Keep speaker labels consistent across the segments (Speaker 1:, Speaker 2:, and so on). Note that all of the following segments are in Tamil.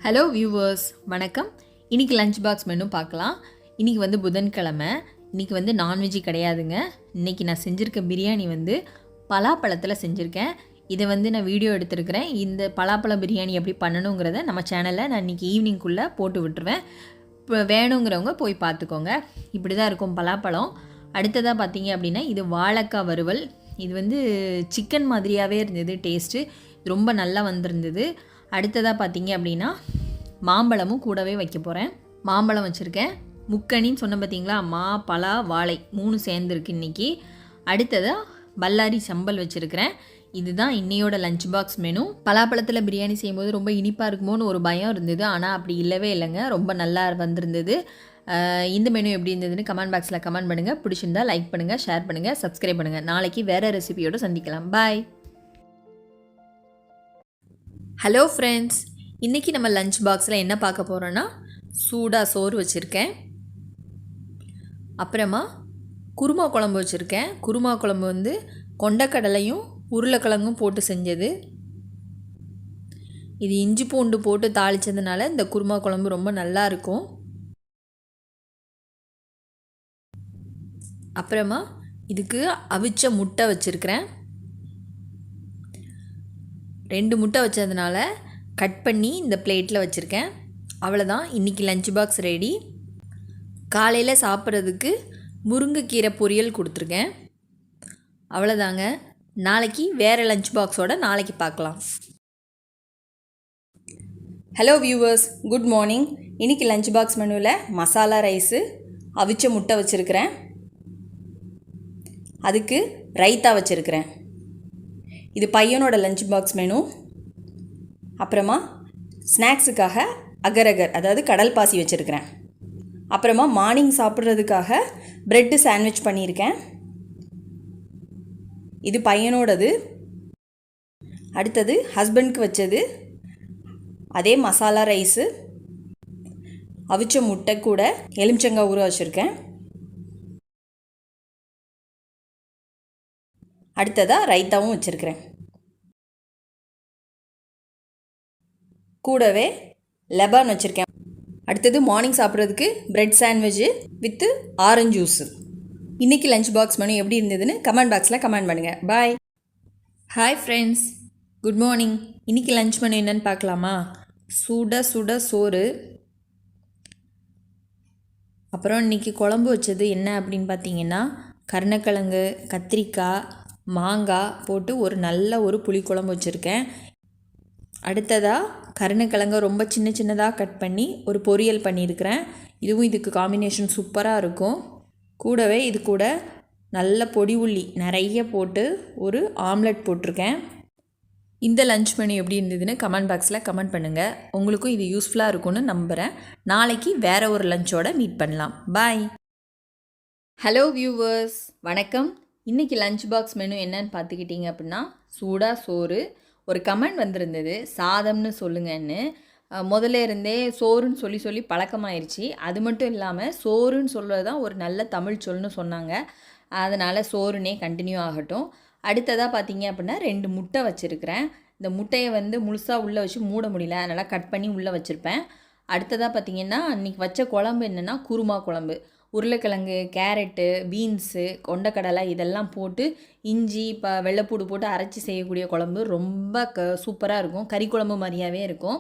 Speaker 1: ஹலோ வியூவர்ஸ், வணக்கம். இன்றைக்கி லஞ்ச் பாக்ஸ் மெனு பார்க்கலாம். இன்றைக்கி வந்து புதன்கிழமை. இன்றைக்கி வந்து நான்வெஜ்ஜு கிடையாதுங்க. இன்றைக்கி நான் செஞ்சுருக்க பிரியாணி வந்து பலாப்பழத்தில் செஞ்சுருக்கேன். இதை வந்து நான் வீடியோ எடுத்துருக்கிறேன். இந்த பலாப்பழம் பிரியாணி எப்படி பண்ணணுங்கிறத நம்ம சேனலில் நான் இன்றைக்கி ஈவினிங்குள்ளே போட்டு விட்டுருவேன். இப்போ வேணுங்கிறவங்க போய் பார்த்துக்கோங்க. இப்படி தான் இருக்கும் பலாப்பழம். அடுத்ததாக பார்த்தீங்க அப்படின்னா, இது வாழைக்காய் வறுவல். இது வந்து சிக்கன் மாதிரியாகவே இருந்தது டேஸ்ட்டு. ரொம்ப நல்லா வந்திருந்தது. அடுத்ததாக பார்த்தீங்க அப்படின்னா, மாம்பழமும் கூடவே வைக்க போகிறேன். மாம்பழம் வச்சுருக்கேன். முக்கணின்னு சொன்ன பார்த்தீங்களா, மா பலா வாழை 3 சேர்ந்துருக்கு இன்றைக்கி. அடுத்ததாக பல்லாரி சம்பல் வச்சுருக்கிறேன். இதுதான் இன்னையோட லஞ்ச் பாக்ஸ் மெனு. பலாப்பழத்தில் பிரியாணி செய்யும்போது ரொம்ப இனிப்பாக இருக்குமோன்னு ஒரு பயம் இருந்தது. ஆனால் அப்படி இல்லவே இல்லைங்க, ரொம்ப நல்லா வந்திருந்தது. இந்த மெனு எப்படி இருந்ததுன்னு கமெண்ட் பாக்ஸில் கமெண்ட் பண்ணுங்கள். பிடிச்சிருந்தால் லைக் பண்ணுங்கள், ஷேர் பண்ணுங்கள், சப்ஸ்கிரைப் பண்ணுங்கள். நாளைக்கு வேறு ரெசிபியோடு சந்திக்கலாம். பாய். ஹலோ ஃப்ரெண்ட்ஸ், இன்றைக்கி நம்ம லஞ்ச் பாக்ஸில் என்ன பார்க்க போகிறோன்னா, சூடாக சோறு வச்சுருக்கேன். அப்புறமா குருமா குழம்பு வச்சுருக்கேன். குருமா குழம்பு வந்து கொண்டக்கடலையும் உருளைக்கிழங்கும் போட்டு செஞ்சது. இது இஞ்சி பூண்டு போட்டு தாளித்ததுனால இந்த குருமா குழம்பு ரொம்ப நல்லா இருக்கும். அப்புறமா இதுக்கு அவிச்ச முட்டை வச்சுருக்கிறேன். 2 முட்டை வச்சதுனால கட் பண்ணி இந்த பிளேட்டில் வச்சுருக்கேன். அவ்வளோதான், இன்றைக்கி லஞ்ச் பாக்ஸ் ரெடி. காலையில் சாப்பிட்றதுக்கு முருங்கைக்கீரை பொரியல் கொடுத்துருக்கேன். அவ்வளோதாங்க. நாளைக்கு வேறு லஞ்ச் பாக்ஸோடு நாளைக்கு பார்க்கலாம். Hello viewers, good morning. இன்றைக்கி லஞ்ச் பாக்ஸ் மெனுவில் மசாலா ரைஸு, அவிச்ச முட்டை வச்சுருக்கிறேன். அதுக்கு ரைத்தா வச்சுருக்கிறேன். இது பையனோட லஞ்ச் பாக்ஸ் மெனு. அப்புறமா ஸ்நாக்ஸுக்காக அகர் அதாவது கடல் பாசி வச்சுருக்கிறேன். அப்புறமா மார்னிங் சாப்பிட்றதுக்காக ப்ரெட்டு சாண்ட்விச் பண்ணியிருக்கேன். இது பையனோடது. அடுத்தது ஹஸ்பண்ட்க்கு வச்சது அதே மசாலா ரைஸு, அவிச்ச முட்டை கூட எலுமிச்சங்காய் ஊற வச்சுருக்கேன். அடுத்ததாக ரைத்தாவும் வச்சுருக்கிறேன். கூடவே லெபான் வச்சுருக்கேன். அடுத்தது மார்னிங் சாப்பிட்றதுக்கு bread sandwich with orange juice. இன்றைக்கி லஞ்ச் பாக்ஸ் மெனு எப்படி இருந்ததுன்னு கமெண்ட் பாக்ஸில் கமெண்ட் பண்ணுங்கள். Bye. Hi friends, good morning. இன்றைக்கி லஞ்ச் மெனு என்னென்னு பார்க்கலாமா? சுட சுட சோறு. அப்புறம் இன்றைக்கி குழம்பு வச்சது என்ன அப்படின்னு பார்த்தீங்கன்னா, கருணக்கிழங்கு, கத்திரிக்காய், மாங்காய் போட்டு ஒரு புளிக்குழம்பு வச்சுருக்கேன். அடுத்ததாக கருணக்கிழங்கை ரொம்ப சின்ன சின்னதாக கட் பண்ணி ஒரு பொரியல் பண்ணியிருக்கிறேன். இதுக்கு காம்பினேஷன் சூப்பராக இருக்கும். கூடவே இது கூட நல்ல பொடி உள்ளி நிறைய போட்டு ஒரு ஆம்லெட் போட்டிருக்கேன். இந்த லஞ்ச் மெனு எப்படி இருந்ததுன்னு கமெண்ட் பாக்ஸில் கமெண்ட் பண்ணுங்கள். உங்களுக்கும் இது யூஸ்ஃபுல்லாக இருக்கும்னு நம்புகிறேன். நாளைக்கு வேறு ஒரு லஞ்சோட மீட் பண்ணலாம். பாய். ஹலோ வியூவர்ஸ், வணக்கம். இன்றைக்கி லஞ்ச் பாக்ஸ் மெனு என்னன்னு பார்த்துக்கிட்டிங்க அப்படின்னா, சூடாக சோறு. ஒரு கமெண்ட் வந்திருந்தது, சாதம்னு சொல்லுங்கன்னு. முதல்ல இருந்தே சோறுன்னு சொல்லி பழக்கமாயிருச்சு. அது மட்டும் இல்லாமல் சோறுன்னு சொல்கிறது தான் ஒரு நல்ல தமிழ் சொல்னு சொன்னாங்க. அதனால் சோறுனே கண்டினியூ ஆகட்டும். அடுத்ததாக பார்த்தீங்க அப்படின்னா 2 முட்டை வச்சுருக்கிறேன். இந்த முட்டையை வந்து முழுசாக உள்ளே வச்சு மூட முடியல, அதனால் கட் பண்ணி உள்ளே வச்சுருப்பேன். அடுத்ததாக பார்த்திங்கன்னா, இன்றைக்கி வச்ச குழம்பு என்னென்னா குருமா குழம்பு. உருளைக்கிழங்கு, கேரட்டு, பீன்ஸு, கொண்டக்கடலை இதெல்லாம் போட்டு இஞ்சி வெள்ளைப்பூடு போட்டு அரைச்சி செய்யக்கூடிய குழம்பு ரொம்ப சூப்பராக இருக்கும். கறி குழம்பு மாதிரியாவே இருக்கும்.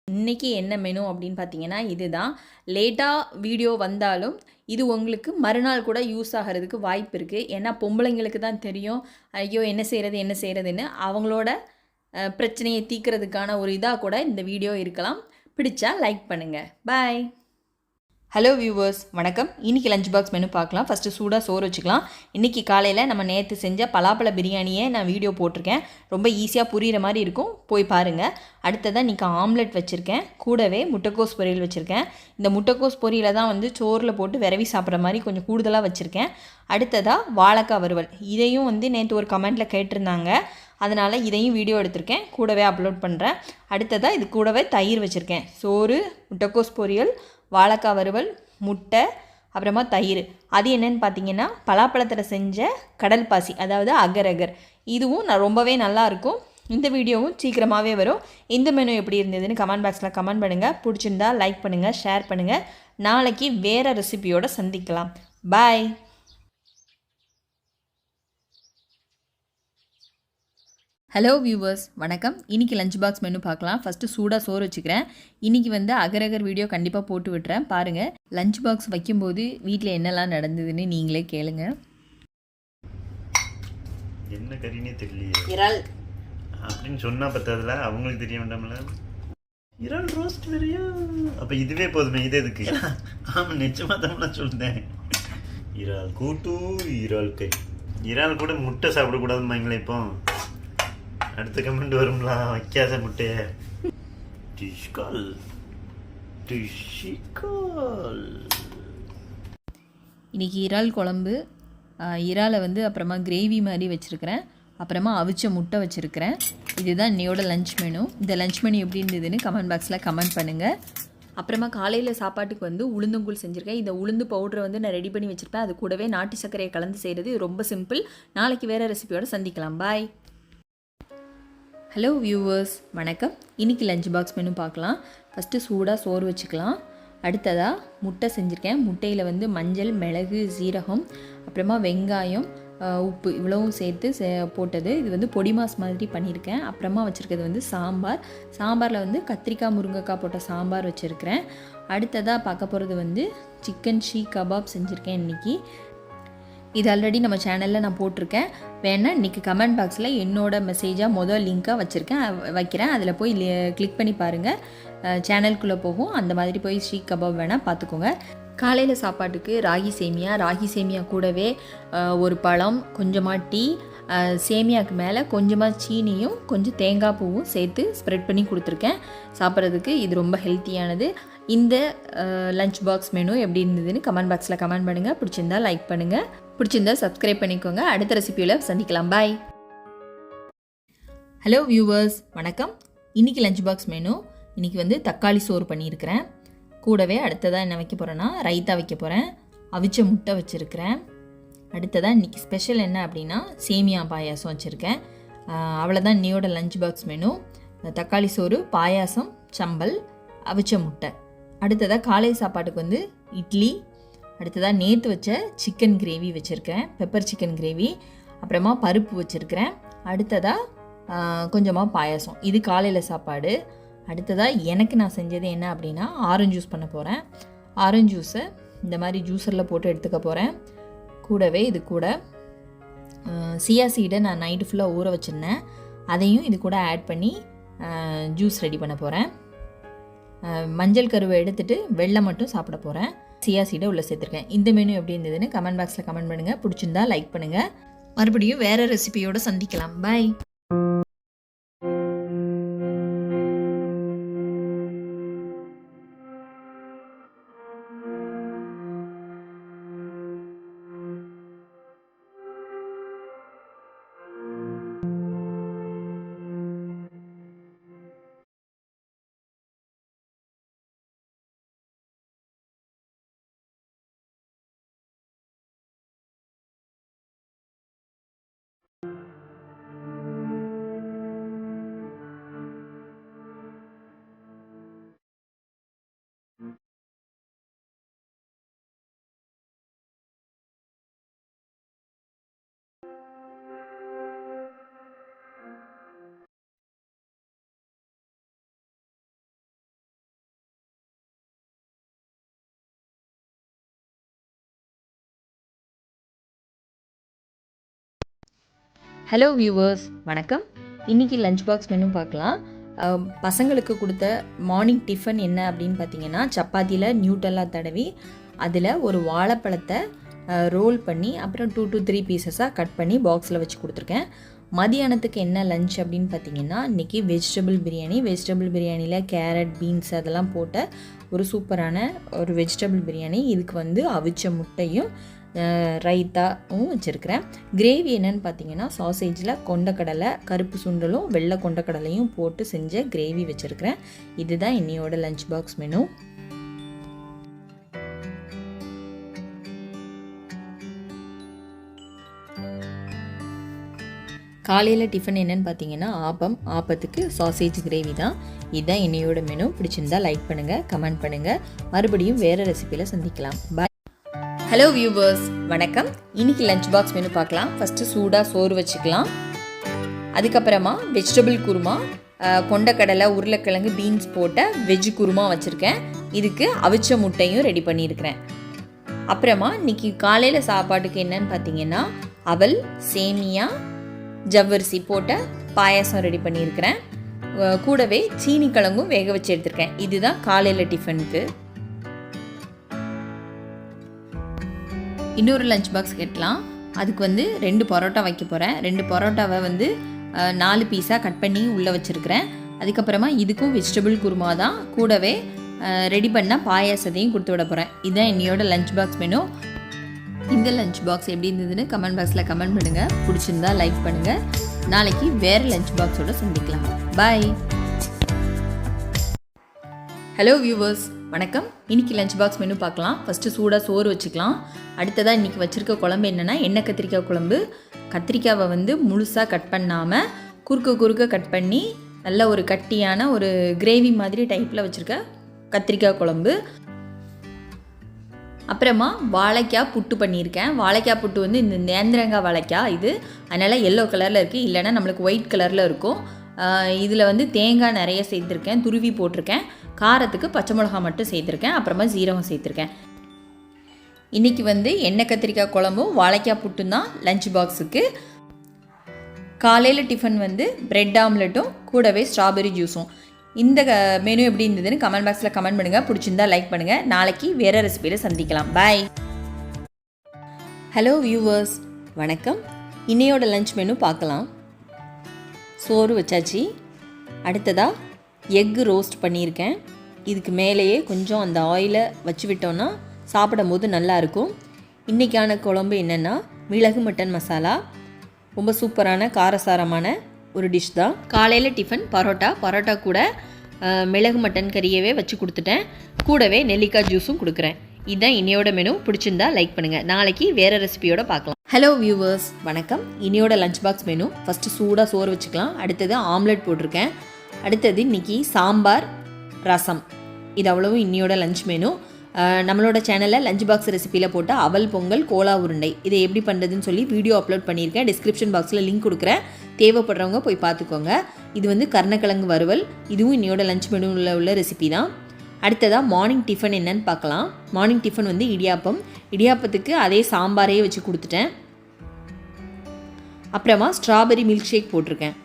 Speaker 1: இன்றைக்கி என்ன மெனு அப்படின்னு பார்த்தீங்கன்னா, இதுதான். லேட்டாக வீடியோ வந்தாலும் இது உங்களுக்கு மறுநாள் கூட யூஸ் ஆகிறதுக்கு வாய்ப்பு இருக்குது. ஏன்னா பொம்பளைங்களுக்கு தான் தெரியும், ஐயோ என்ன செய்கிறதுன்னு. அவங்களோட பிரச்சனையை தீர்க்கிறதுக்கான ஒரு இதாக கூட இந்த வீடியோ இருக்கலாம். பிடிச்சா லைக் பண்ணுங்கள். பாய். ஹலோ வியூவர்ஸ், வணக்கம். இன்றைக்கி லஞ்ச் பாக்ஸ் மெனு பார்க்கலாம். ஃபஸ்ட்டு சூடாக சோறு வச்சுக்கலாம். இன்றைக்கி காலையில் நம்ம நேற்று செஞ்ச பலாப்பழ பிரியாணியை நான் வீடியோ போட்டிருக்கேன். ரொம்ப ஈஸியாக புரிகிற மாதிரி இருக்கும், போய் பாருங்கள். அடுத்ததாக இன்றைக்கி ஆம்லெட் வச்சுருக்கேன். கூடவே முட்டைக்கோஸ் பொரியல் வச்சுருக்கேன். இந்த முட்டைக்கோஸ் பொரியலை தான் வந்து சோறில் போட்டு விரவி சாப்பிட்ற மாதிரி கொஞ்சம் கூடுதலாக வச்சுருக்கேன். அடுத்ததாக வாழைக்காய் வறுவல். இதையும் வந்து நேற்று ஒரு கமெண்ட்டில் கேட்டிருந்தாங்க, அதனால் இதையும் வீடியோ எடுத்திருக்கேன், கூடவே அப்லோட் பண்ணுறேன். அடுத்ததாக இது கூடவே தயிர் வச்சுருக்கேன். சோறு, முட்டைக்கோஸ் பொரியல், வாழைக்காய் வறுவல், முட்டை, அப்புறமா தயிர். அது என்னென்னு பார்த்தீங்கன்னா, பலாப்பழத்தில் செஞ்ச கடல் பாசி, அதாவது அகர். இதுவும் ரொம்பவே நல்லாயிருக்கும். இந்த வீடியோவும் சீக்கிரமாகவே வரும். இந்த மெனு எப்படி இருந்ததுன்னு கமெண்ட் பாக்ஸில் கமெண்ட் பண்ணுங்கள். பிடிச்சிருந்தா லைக் பண்ணுங்கள், ஷேர் பண்ணுங்கள். நாளைக்கு வேறு ரெசிபியோடு சந்திக்கலாம். பாய். ஹலோ வியூவர்ஸ், வணக்கம். இன்றைக்கி லஞ்ச் பாக்ஸ் மெனு பார்க்கலாம். ஃபஸ்ட்டு சூடாக சோறு வச்சுக்கிறேன். இன்றைக்கி அகரகர் வீடியோ கண்டிப்பாக போட்டு விட்டுறேன், பாருங்கள். லஞ்ச் பாக்ஸ் வைக்கும்போது வீட்டில் என்னெல்லாம் நடந்ததுன்னு நீங்களே கேளுங்க.
Speaker 2: என்ன கறினே தெரியலையே.
Speaker 1: இறால்
Speaker 2: அப்படின்னு சொன்னா பத்தாதுல, அவங்களுக்கு தெரிய வேண்டாம்ல. இறால் ரோஸ்ட் வேறையா? அப்ப இதுவே போதுமே, இது எதுக்கு? ஆமா, நிச்சயமா தான் சொல்றேன். இறால் கூட்டு, இறால் கறி. இறால் கூட முட்டை சாப்பிடக்கூடாதுமாங்களே. இப்போ அடுத்த கமெண்ட் வரும்ல, வைக்காத முட்டைய. டிஷ்கால் டிஷிகால்.
Speaker 1: இன்றைக்கி இறால் குழம்பு, இறாலை அப்புறமா கிரேவி மாதிரி வச்சுருக்கிறேன், அப்புறமா அவிச்ச முட்டை வச்சுருக்கிறேன். இதுதான் இன்னையோட லஞ்ச் மெனு. இந்த லஞ்ச் மெனு எப்படி இருந்ததுன்னு கமெண்ட் பாக்ஸில் கமெண்ட் பண்ணுங்கள். அப்புறமா காலையில் சாப்பாட்டுக்கு உளுந்தங்கூழ் செஞ்சுருக்கேன். இந்த உளுந்து பவுடரை நான் ரெடி பண்ணி வச்சுருப்பேன். அது கூடவே நாட்டு சர்க்கரையை கலந்து செய்கிறது ரொம்ப சிம்பிள். நாளைக்கு வேறு ரெசிபியோடு சந்திக்கலாம். பாய். ஹலோ வியூவர்ஸ், வணக்கம். இன்றைக்கி லஞ்ச் பாக்ஸ் மெனு பார்க்கலாம். ஃபஸ்ட்டு சூடாக சோறு வச்சுக்கலாம். அடுத்ததாக முட்டை செஞ்சுருக்கேன். முட்டையில் மஞ்சள், மிளகு, சீரகம், அப்புறமா வெங்காயம், உப்பு இவ்வளவும் சேர்த்து போட்டது. இது பொடி மாஸ் மாதிரி பண்ணியிருக்கேன். அப்புறமா வச்சுருக்கிறது சாம்பாரில் கத்திரிக்காய், முருங்கைக்காய் போட்ட சாம்பார் வச்சுருக்கிறேன். அடுத்ததாக பார்க்க போகிறது சிக்கன் ஷீக் கபாப் செஞ்சுருக்கேன் இன்றைக்கி. இது ஆல்ரெடி நம்ம சேனலில் நான் போட்டிருக்கேன். வேணால் இன்றைக்கி கமெண்ட் பாக்ஸில் என்னோடய மெசேஜாக முதல் லிங்க்காக வைக்கிறேன். அதில் போய் கிளிக் பண்ணி பாருங்கள், சேனலுக்குள்ளே போகும். அந்த மாதிரி போய் ஷீக் கபாப் வேணால் பார்த்துக்கோங்க. காலையில் சாப்பாட்டுக்கு ராகி சேமியா கூடவே ஒரு பழம், கொஞ்சமாக டீ, சேமியாவுக்கு மேலே கொஞ்சமாக சீனியும் கொஞ்சம் தேங்காய் பூவும் சேர்த்து ஸ்ப்ரெட் பண்ணி கொடுத்துருக்கேன் சாப்பிட்றதுக்கு. இது ரொம்ப ஹெல்த்தியானது. இந்த லஞ்ச் பாக்ஸ் மெனு எப்படி இருந்ததுன்னு கமெண்ட் பாக்ஸில் கமெண்ட் பண்ணுங்கள். பிடிச்சிருந்தா லைக் பண்ணுங்கள், பிடிச்சிருந்தா சப்ஸ்கிரைப் பண்ணிக்கோங்க. அடுத்த ரெசிபியில் சந்திக்கலாம். பாய். ஹலோ வியூவர்ஸ், வணக்கம். இன்றைக்கி லஞ்ச் பாக்ஸ் மெனு. இன்றைக்கி தக்காளி சோறு பண்ணியிருக்கிறேன். கூடவே அடுத்ததாக என்ன வைக்க போகிறேன்னா ரைத்தா வைக்க போகிறேன். அவிச்ச முட்டை வச்சுருக்கிறேன். அடுத்ததாக இன்றைக்கி ஸ்பெஷல் என்ன அப்படின்னா சேமியா பாயாசம் வச்சுருக்கேன். அவ்வளோதான் இன்னையோட லஞ்ச் பாக்ஸ் மெனு. தக்காளி சோறு, பாயாசம், சம்பல், அவிச்ச முட்டை. அடுத்ததாக காலை சாப்பாட்டுக்கு இட்லி. அடுத்ததாக நேற்று வச்ச சிக்கன் கிரேவி வச்சுருக்கேன், பெப்பர் சிக்கன் கிரேவி. அப்புறமா பருப்பு வச்சுருக்கிறேன். அடுத்ததாக கொஞ்சமாக பாயாசம். இது காலையில் சாப்பாடு. அடுத்ததாக எனக்கு நான் செஞ்சது என்ன அப்படின்னா ஆரஞ்சு ஜூஸ் பண்ண போகிறேன். ஆரஞ்சு ஜூஸை இந்த மாதிரி ஜூஸரில் போட்டு எடுத்துக்க போகிறேன். கூடவே இது கூட சியா சீடை நான் நைட்டு ஃபுல்லாக ஊற வச்சுருந்தேன். அதையும் இது கூட ஆட் பண்ணி ஜூஸ் ரெடி பண்ண போகிறேன். மஞ்சள் கருவை எடுத்துகிட்டு வெள்ளை மட்டும் சாப்பிட போகிறேன். சியா சீடை உள்ளே சேர்த்துருக்கேன். இந்த மெனு எப்படி இருந்ததுன்னு கமெண்ட் பாக்ஸில் கமெண்ட் பண்ணுங்கள். பிடிச்சிருந்தா லைக் பண்ணுங்கள். மறுபடியும் வேறு ரெசிபியோடு சந்திக்கலாம். பாய். ஹலோ வியூவர்ஸ், வணக்கம். இன்றைக்கி லஞ்ச் பாக்ஸ் மெனு பார்க்கலாம். பசங்களுக்கு கொடுத்த மார்னிங் டிஃபன் என்ன அப்படின்னு பார்த்தீங்கன்னா, சப்பாத்தியில் நியூட்டெல்லா தடவி அதில் ஒரு வாழைப்பழத்தை ரோல் பண்ணி அப்புறம் 2 to 3 பீசஸாக கட் பண்ணி பாக்ஸில் வச்சு கொடுத்துருக்கேன். மதியானத்துக்கு என்ன லஞ்ச் அப்படின்னு பார்த்தீங்கன்னா, இன்றைக்கி வெஜிடபிள் பிரியாணியில் கேரட், பீன்ஸ் அதெல்லாம் போட்ட ஒரு சூப்பரான ஒரு வெஜிடபிள் பிரியாணி. இதுக்கு அவிச்ச முட்டையும் ரைத்தாவும் வச்சுருக்கிறேன். கிரேவி என்னென்னு பார்த்தீங்கன்னா, சாசேஜில் கொண்டக்கடலை, கருப்பு சுண்டலும் வெள்ளை கொண்டக்கடலையும் போட்டு செஞ்ச கிரேவி வச்சுருக்கிறேன். இதுதான் இன்னையோட லஞ்ச் பாக்ஸ் மெனு. காலையில் டிஃபன் என்னென்னு பார்த்தீங்கன்னா ஆப்பத்துக்கு சாசேஜ் கிரேவி தான். இதுதான் என்னையோட மெனு. பிடிச்சிருந்தா லைக் பண்ணுங்கள், கமெண்ட் பண்ணுங்கள். மறுபடியும் வேறு ரெசிபியில் சந்திக்கலாம். பாய். ஹலோ வியூவர்ஸ், வணக்கம். இன்றைக்கி லஞ்ச் பாக்ஸ் மெனு பார்க்கலாம். ஃபஸ்ட்டு சூடாக சோறு வச்சுக்கலாம். அதுக்கப்புறமா வெஜிடபிள் குருமா, கொண்டக்கடலை, உருளைக்கிழங்கு, பீன்ஸ் போட்ட வெஜ் குருமா வச்சுருக்கேன். இதுக்கு அவிச்ச முட்டையும் ரெடி பண்ணியிருக்கிறேன். அப்புறமா இன்றைக்கி காலையில் சாப்பாட்டுக்கு என்னன்னு பார்த்தீங்கன்னா அவல், சேமியா, ஜவ்வரிசி போட்ட பாயாசம் ரெடி பண்ணியிருக்கிறேன். கூடவே சீனி கிழங்கும் வேக வச்சு எடுத்திருக்கேன். இதுதான் காலையில் டிஃபனுக்கு. இன்னொரு லஞ்ச் பாக்ஸ் கட்டலாம். அதுக்கு 2 பரோட்டா வைக்க போகிறேன். 2 பரோட்டாவை 4 பீஸாக கட் பண்ணி உள்ளே வச்சுருக்கிறேன். அதுக்கப்புறமா இதுக்கும் வெஜிடபிள் குருமா தான். கூடவே ரெடி பண்ண பாயாசத்தையும் கொடுத்து விட போகிறேன். இதுதான் என்னையோட லஞ்ச் பாக்ஸ் மெனு. இந்த லஞ்ச் பாக்ஸ் எப்படி இருந்ததுன்னு கமெண்ட் பாக்ஸில் கமெண்ட் பண்ணுங்கள். பிடிச்சிருந்தா லைக் பண்ணுங்கள். நாளைக்கு வேறு லஞ்ச் பாக்ஸோட சந்திக்கலாம். பாய். ஹலோ வியூவர்ஸ், வணக்கம். இன்றைக்கி லஞ்ச் பாக்ஸ் மெனு பார்க்கலாம். ஃபஸ்ட்டு சூடாக சோறு வச்சுக்கலாம். அடுத்ததாக இன்றைக்கி வச்சுருக்க குழம்பு என்னென்னா எண்ணெய் கத்திரிக்காய் குழம்பு. கத்திரிக்காவை முழுசாக கட் பண்ணாமல் குறுக்க கட் பண்ணி நல்ல ஒரு கட்டியான ஒரு கிரேவி மாதிரி டைப்பில் வச்சுருக்க கத்திரிக்காய் குழம்பு. அப்புறமா வாழைக்காய் புட்டு பண்ணியிருக்கேன். வாழைக்காய் புட்டு இந்த நேந்திரங்காய் வாழைக்காய் இது, அதனால் எல்லோ கலரில் இருக்குது, இல்லைன்னா நம்மளுக்கு ஒயிட் கலரில் இருக்கும். இதில் தேங்காய் நிறைய சேர்த்துருக்கேன், துருவி போட்டிருக்கேன். காரத்துக்கு பச்சை மிளகா மட்டும் சேர்த்துருக்கேன். அப்புறமா ஜீரகம் சேர்த்துருக்கேன். இன்றைக்கி எண்ணெய் கத்திரிக்காய் குழம்பும் வாழைக்காய் புட்டும் தான் லஞ்ச் பாக்ஸுக்கு. காலையில் டிஃபன் பிரெட் ஆம்லெட்டும் கூடவே ஸ்ட்ராபெரி ஜூஸும். இந்த மெனு எப்படி இருந்ததுன்னு கமெண்ட் பாக்ஸில் கமெண்ட் பண்ணுங்கள். பிடிச்சிருந்தா லைக் பண்ணுங்கள். நாளைக்கு வேறு ரெசிபியில் சந்திக்கலாம். பாய். ஹலோ வியூவர்ஸ், வணக்கம். இன்னையோட லஞ்ச் மெனு பார்க்கலாம். சோறு வச்சாச்சு. அடுத்ததாக எக்கு ரோஸ்ட் பண்ணியிருக்கேன். இதுக்கு மேலேயே கொஞ்சம் அந்த ஆயிலை வச்சு விட்டோன்னா சாப்பிடும் போது நல்லாயிருக்கும். இன்றைக்கான குழம்பு என்னென்னா மிளகு மட்டன் மசாலா. ரொம்ப சூப்பரான காரசாரமான ஒரு டிஷ் தான். காலையில் டிஃபன் பரோட்டா கூட மிளகு மட்டன் கறியவே வச்சு கொடுத்துட்டேன். கூடவே நெல்லிக்காய் ஜூஸும் கொடுக்குறேன். இதுதான் இன்னையோட மெனு. பிடிச்சிருந்தா லைக் பண்ணுங்கள். நாளைக்கு வேறு ரெசிபியோட பார்க்கலாம். ஹலோ வியூவர்ஸ், வணக்கம். இன்னையோட லஞ்ச் பாக்ஸ் மெனு. ஃபஸ்ட்டு சூடாக சோறு வச்சுக்கலாம். அடுத்தது ஆம்லெட் போட்டிருக்கேன். அடுத்தது இன்றைக்கி சாம்பார், ரசம். இது அவ்வளவும் இன்னையோட லஞ்ச் மெனு. நம்மளோட சேனலில் லஞ்ச் பாக்ஸ் ரெசிப்பியில் போட்ட அவல் பொங்கல், கோலா உருண்டை இதை எப்படி பண்ணுறதுன்னு சொல்லி வீடியோ அப்லோட் பண்ணியிருக்கேன். டிஸ்கிரிப்ஷன் பாக்ஸில் லிங்க் கொடுக்குறேன். தேவைப்படுறவங்க போய் பார்த்துக்கோங்க. இது கருணக்கிழங்கு வறுவல். இதுவும் இன்னையோட லஞ்ச் மெனுவில் உள்ள ரெசிபி தான். அடுத்ததாக மார்னிங் டிஃபன் என்னன்னு பார்க்கலாம். Morning tiffin idiyappam. இடியாப்பத்துக்கு அதே சாம்பாரையே வச்சு கொடுத்துட்டேன். அப்புறமா ஸ்ட்ராபெரி மில்க் ஷேக் போட்டிருக்கேன்.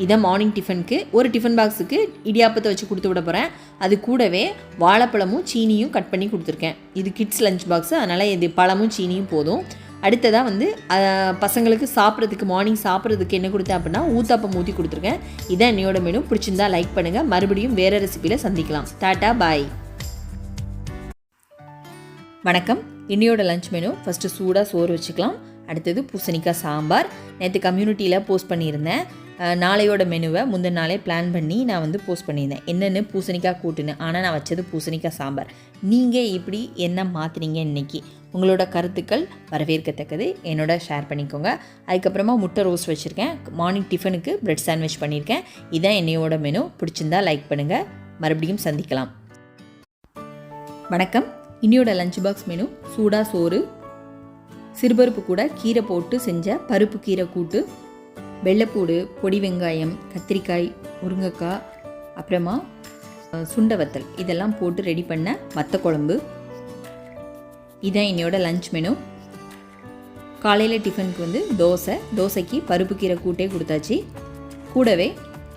Speaker 1: இதான் மார்னிங் டிஃபனுக்கு. ஒரு டிஃபன் பாக்ஸுக்கு இடியாப்பத்தை வச்சு கொடுத்து விட போகிறேன். அது கூடவே வாழைப்பழமும் சீனியும் கட் பண்ணி கொடுத்துருக்கேன். இது கிட்ஸ் லஞ்ச் பாக்ஸு, அதனால் இது பழமும் சீனியும் போதும். அடுத்ததாக பசங்களுக்கு சாப்பிட்றதுக்கு மார்னிங் சாப்பிட்றதுக்கு என்ன கொடுத்தேன் அப்படின்னா ஊத்தாப்பம் ஊற்றி கொடுத்துருக்கேன். இதான் என்னையோட மெனு. பிடிச்சிருந்தா லைக் பண்ணுங்கள். மறுபடியும் வேறு ரெசிபியில் சந்திக்கலாம். டாட்டா, பாய். வணக்கம். இன்னையோட லஞ்ச் மெனு. ஃபஸ்ட்டு சூடாக சோறு வச்சுக்கலாம். அடுத்தது பூசணிக்காய் சாம்பார். நேற்று கம்யூனிட்டியில் போஸ்ட் பண்ணியிருந்தேன். நாளையோட மெனுவை முந்தின நாளே பிளான் பண்ணி நான் போஸ்ட் பண்ணியிருந்தேன். என்னென்னு பூசணிக்காய் கூட்டுன்னு. ஆனால் நான் வச்சது பூசணிக்காய் சாம்பார். நீங்கள் இப்படி என்ன மாற்றினீங்க இன்றைக்கி? உங்களோட கருத்துக்கள் வரவேற்கத்தக்கது. என்னோட ஷேர் பண்ணிக்கோங்க. அதுக்கப்புறமா முட்டை ரோஸ்ட் வச்சுருக்கேன். மார்னிங் டிஃபனுக்கு பிரெட் சாண்ட்விச் பண்ணியிருக்கேன். இதான் என்னையோட மெனு. பிடிச்சிருந்தா லைக் பண்ணுங்கள். மறுபடியும் சந்திக்கலாம். வணக்கம். இன்னையோட லஞ்ச் பாக்ஸ் மெனு சூடாக சோறு, சிறுபருப்பு கூட கீரை போட்டு செஞ்ச பருப்பு கீரை கூட்டு, வெள்ளைப்பூடு, பொடி வெங்காயம், கத்திரிக்காய், முருங்கைக்காய், அப்புறமா சுண்டை வத்தல் இதெல்லாம் போட்டு ரெடி பண்ண வத்த குழம்பு. இதான் என்னோட லஞ்ச் மெனு. காலையில் டிஃபனுக்கு தோசைக்கு பருப்பு கீரை கூட்டே கொடுத்தாச்சு. கூடவே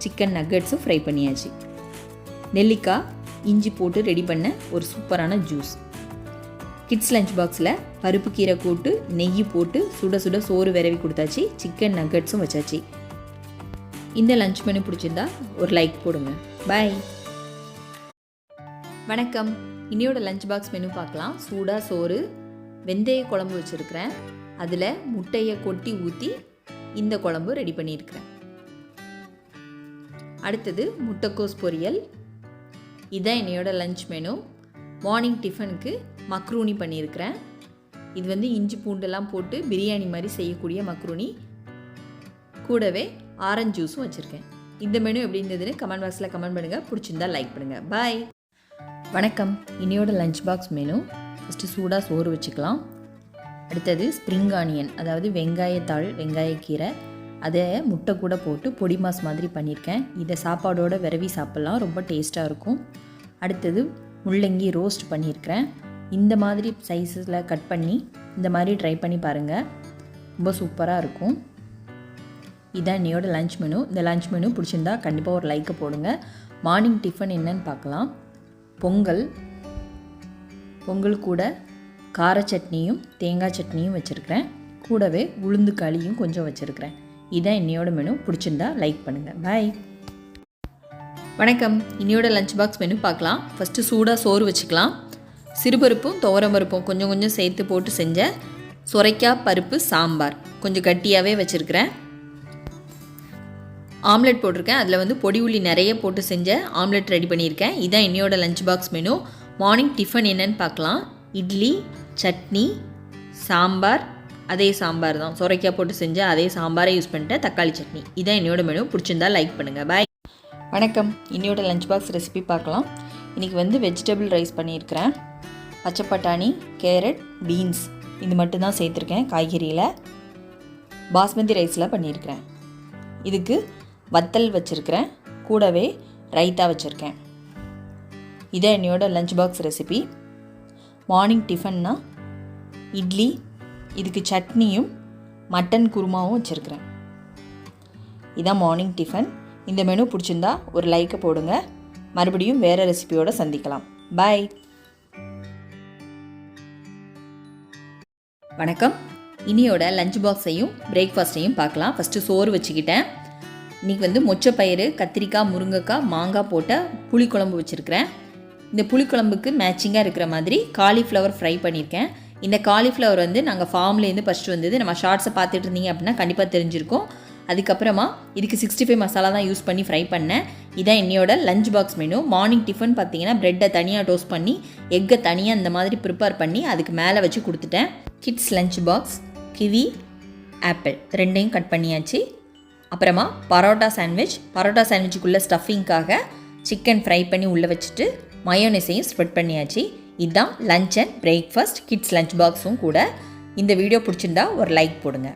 Speaker 1: சிக்கன் நக்கட்ஸும் ஃப்ரை பண்ணியாச்சு. நெல்லிக்காய், இஞ்சி போட்டு ரெடி பண்ண ஒரு சூப்பரான ஜூஸ். கிட்ஸ் லஞ்ச் பாக்ஸில் பருப்பு கீரை கூட்டு, நெய் போட்டு சுட சுட சோறு விரவி கொடுத்தாச்சு. சிக்கன் நக்கட்ஸும் வச்சாச்சு. இந்த லஞ்ச் மெனு பிடிச்சிருந்தா ஒரு லைக் போடுங்க. பாய். வணக்கம். இன்னையோட லஞ்ச் பாக்ஸ் மெனு பார்க்கலாம். சூடாக சோறு, வெந்தய குழம்பு வச்சுருக்கிறேன். அதில் முட்டையை கொட்டி ஊற்றி இந்த குழம்பு ரெடி பண்ணியிருக்கிறேன். அடுத்தது முட்டைக்கோஸ் பொரியல். இதான் என்னையோட லஞ்ச் மெனு. மார்னிங் டிஃபனுக்கு மக்ரூனி பண்ணியிருக்கிறேன். இது இஞ்சி பூண்டெல்லாம் போட்டு பிரியாணி மாதிரி செய்யக்கூடிய மக்ரூனி. கூடவே ஆரஞ்சு ஜூஸும் வச்சுருக்கேன். இந்த மெனு எப்படி இருந்ததுன்னு கமெண்ட் பாக்ஸில் கமெண்ட் பண்ணுங்கள். பிடிச்சிருந்தா லைக் பண்ணுங்கள். பாய். வணக்கம். இன்னையோட லஞ்ச் பாக்ஸ் மெனு ஃபஸ்ட்டு சூடாக சோறு வச்சுக்கலாம். அடுத்தது ஸ்ப்ரிங் ஆனியன், அதாவது வெங்காயத்தாள், வெங்காயக்கீரை, அதை முட்டை கூட போட்டு பொடி மாஸ் மாதிரி பண்ணியிருக்கேன். இதை சாப்பாடோட விரவி சாப்பிட்லாம், ரொம்ப டேஸ்ட்டாக இருக்கும். அடுத்தது முள்ளங்கி ரோஸ்ட் பண்ணியிருக்கிறேன். இந்த மாதிரி சைஸில் கட் பண்ணி இந்த மாதிரி ட்ரை பண்ணி பாருங்கள், ரொம்ப சூப்பராக இருக்கும். இதான் இன்னையோட லஞ்ச் மெனு. இந்த லஞ்ச் மெனு பிடிச்சிருந்தா கண்டிப்பாக ஒரு லைக்கை போடுங்க. மார்னிங் டிஃபன் என்னன்னு பார்க்கலாம். பொங்கல் கூட கார சட்னியும் தேங்காய் சட்னியும் வச்சுருக்கிறேன். கூடவே உளுந்து களியும் கொஞ்சம் வச்சுருக்கிறேன். இதான் இன்னையோட மெனு. பிடிச்சிருந்தா லைக் பண்ணுங்கள். பாய். வணக்கம். இன்னையோட லஞ்ச் பாக்ஸ் மெனு பார்க்கலாம். ஃபஸ்ட்டு சூடாக சோறு வச்சுக்கலாம். சிறுபருப்பும் துவரம்பருப்பும் கொஞ்சம் கொஞ்சம் சேர்த்து போட்டு செஞ்ச சுரைக்காய் பருப்பு சாம்பார் கொஞ்சம் கட்டியாகவே வச்சுருக்கிறேன். ஆம்லெட் போட்டிருக்கேன். அதில் பொடி உள்ளி நிறைய போட்டு செஞ்ச ஆம்லெட் ரெடி பண்ணியிருக்கேன். இதான் என்னையோட lunch box menu. Morning tiffin என்னன்னு பார்க்கலாம். இட்லி, சட்னி, சாம்பார், அதே சாம்பார் தான், சுரைக்காய் போட்டு செஞ்ச அதே சாம்பாரை யூஸ் பண்ணிட்டேன். தக்காளி சட்னி. இதான் என்னோட மெனு. பிடிச்சிருந்தா லைக் பண்ணுங்கள். பாய். வணக்கம். இன்னையோட லஞ்ச் பாக்ஸ் ரெசிபி பார்க்கலாம். இன்றைக்கி வெஜிடபிள் ரைஸ் பண்ணியிருக்கிறேன். பச்சை பட்டாணி, கேரட், பீன்ஸ் இது மட்டும்தான் சேர்த்துருக்கேன். காய்கறியில் பாஸ்மதி ரைஸில் பண்ணியிருக்கிறேன். இதுக்கு வத்தல் வச்சுருக்கிறேன். கூடவே ரைத்தா வச்சுருக்கேன். இதான் என்னோட லஞ்ச் பாக்ஸ் ரெசிபி. மார்னிங் டிஃபன்னா இட்லி, இதுக்கு சட்னியும் மட்டன் குருமாவும் வச்சுருக்கிறேன். இதான் மார்னிங் டிஃபன். இந்த மெனு பிடிச்சிருந்தா ஒரு லைக்கை போடுங்க. மறுபடியும் வேறு ரெசிபியோடு சந்திக்கலாம். பாய். வணக்கம். இனியோட லஞ்ச் பாக்ஸையும் பிரேக்ஃபாஸ்ட்டையும் பார்க்கலாம். ஃபஸ்ட்டு சோறு வச்சுக்கிட்டேன். இன்றைக்கி மொச்சப்பயிறு, கத்திரிக்காய், முருங்கைக்காய், மாங்காய் போட்ட புளிக்குழம்பு வச்சுருக்கிறேன். இந்த புளிக்குழம்புக்கு மேட்சிங்காக இருக்கிற மாதிரி காலிஃப்ளவர் ஃப்ரை பண்ணியிருக்கேன். இந்த காலிஃப்ளவர் நாங்கள் ஃபார்ம்லேருந்து ஃபஸ்ட்டு வந்தது. நம்ம ஷார்ட்ஸை பார்த்துட்டு இருந்தீங்க அப்படின்னா கண்டிப்பாக தெரிஞ்சிருக்கும். அதுக்கப்புறமா இதுக்கு 65 மசாலா தான் யூஸ் பண்ணி ஃப்ரை பண்ணேன். இதான் என்னையோட lunch box menu. Morning tiffin பார்த்தீங்கன்னா ப்ரெட்டை தனியாக டோஸ்ட் பண்ணி எக்கை தனியாக இந்த மாதிரி ப்ரிப்பேர் பண்ணி அதுக்கு மேலே வச்சு கொடுத்துட்டேன். Kids lunch box kiwi, apple ரெண்டையும் கட் பண்ணியாச்சு. அப்புறமா பரோட்டா சாண்ட்விச்சுக்குள்ளே ஸ்டஃபிங்காக சிக்கன் ஃப்ரை பண்ணி உள்ளே வச்சுட்டு மயோனைஸையும் ஸ்ப்ரெட் பண்ணியாச்சு. இதுதான் lunch and breakfast, kids lunch பாக்ஸும் கூட. இந்த வீடியோ பிடிச்சிருந்தா ஒரு லைக் போடுங்க.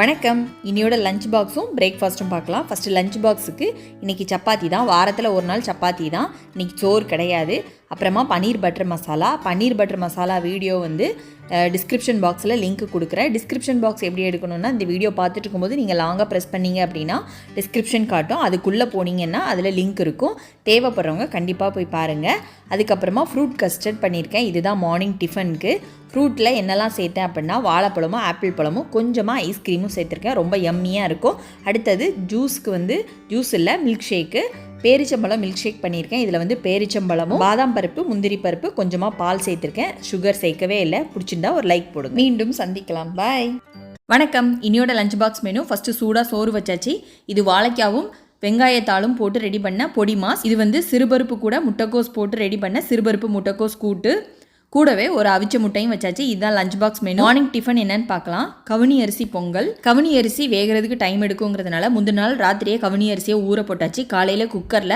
Speaker 1: வணக்கம். இன்னையோட லஞ்ச் பாக்ஸும் பிரேக்ஃபாஸ்ட்டும் பார்க்கலாம். ஃபஸ்ட்டு லஞ்ச் பாக்ஸுக்கு இன்றைக்கி சப்பாத்தி தான். வாரத்தில் ஒரு நாள் சப்பாத்தி தான். இன்றைக்கி சோறு கிடையாது. அப்புறமா பன்னீர் பட்டர் மசாலா வீடியோ டிஸ்கிரிப்ஷன் பாக்ஸில் லிங்க் கொடுக்குறேன். டிஸ்கிரிப்ஷன் பாக்ஸ் எப்படி எடுக்கணும்னா, இந்த வீடியோ பார்த்துட்டு இருக்கும்போது நீங்கள் லாங்காக ப்ரெஸ் பண்ணிங்க அப்படின்னா டிஸ்கிரிப்ஷன் காட்டும். அதுக்குள்ளே போனீங்கன்னா அதில் லிங்க் இருக்கும். தேவைப்படுறவங்க கண்டிப்பாக போய் பாருங்கள். அதுக்கப்புறமா ஃப்ரூட் கஸ்டர்ட் பண்ணியிருக்கேன். இதுதான் மார்னிங் டிஃபனுக்கு. ஃப்ரூட்டில் என்னெல்லாம் சேர்த்தேன் அப்படின்னா வாழைப்பழமும் ஆப்பிள் பழமும் கொஞ்சமாக ஐஸ்கிரீமும் சேர்த்துருக்கேன். ரொம்ப யம்மியாக இருக்கும். அடுத்தது ஜூஸ்க்கு ஜூஸ் இல்லை, மில்க் ஷேக்கு, பேரிச்சம்பழம் மில்க் ஷேக் பண்ணியிருக்கேன். இதில் பேரிச்சம்பழமும் பாதாம் பருப்பு, முந்திரி பருப்பு, கொஞ்சமாக பால் சேர்த்துருக்கேன். சுகர் சேர்க்கவே இல்லை. பிடிச்சிருந்தா ஒரு லைக் போடுங்க. மீண்டும் சந்திக்கலாம். பாய். வணக்கம். இன்னையோட லஞ்ச் பாக்ஸ் மெனு. ஃபஸ்ட்டு சூடாக சோறு வச்சாச்சு. இது வாழைக்காவும் வெங்காயத்தாளும் போட்டு ரெடி பண்ண பொடி மாஸ். இது சிறுபருப்பு கூட முட்டைக்கோஸ் போட்டு ரெடி பண்ண சிறுபருப்பு முட்டைக்கோஸ் கூட்டு. கூடவே ஒரு அவிச்ச முட்டையும் வச்சாச்சு. இதுதான் lunch box menu. Morning tiffin என்னன்னு பார்க்கலாம். கவுனி அரிசி பொங்கல். கவுனி அரிசி வேகிறதுக்கு டைம் எடுக்குங்கிறதுனால முந்தின நாள் ராத்திரியே கவுனி அரிசியை ஊற போட்டாச்சு. காலையில் குக்கரில்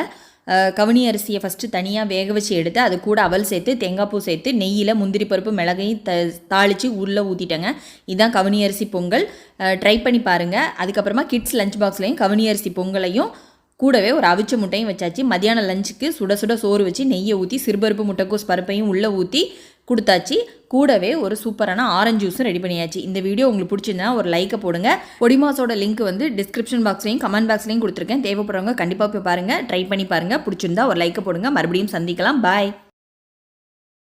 Speaker 1: கவுனி அரிசியை ஃபஸ்ட்டு தனியாக வேக வச்சு எடுத்து அது கூட அவல் சேர்த்து தேங்காய் பூ சேர்த்து நெய்யில் முந்திரி பருப்பு மிளகையும் தாளித்து உள்ளே ஊற்றிட்டேங்க. இதுதான் கவுனி அரிசி பொங்கல். ட்ரை பண்ணி பாருங்கள். அதுக்கப்புறமா கிட்ஸ் லஞ்ச் பாக்ஸ்லையும் கவுனி அரிசி பொங்கலையும் கூடவே ஒரு அவிச்ச முட்டையும் வச்சாச்சு. மதியானம் லஞ்சுக்கு சுட சுட சோறு வச்சு நெய்யை ஊற்றி சிறுபருப்பு முட்டைக்கோஸ் பருப்பையும் உள்ளே ஊற்றி கொடுத்தாச்சு. கூடவே ஒரு சூப்பரான ஆரஞ்சு ஜூஸும் ரெடி பண்ணியாச்சு. இந்த வீடியோ உங்களுக்கு பிடிச்சிருந்தா ஒரு லைக்கை போடுங்க. பொடிமாஸோட லிங்க் டிஸ்கிரிப்ஷன் பாக்ஸ்லையும் கமெண்ட் பாக்ஸ்லையும் கொடுத்துருக்கேன். தேவைப்படுறவங்க கண்டிப்பாக போய் பாருங்கள், ட்ரை பண்ணி பாருங்கள். பிடிச்சிருந்தா ஒரு லைக்கை போடுங்க. மறுபடியும் சந்திக்கலாம். பாய்.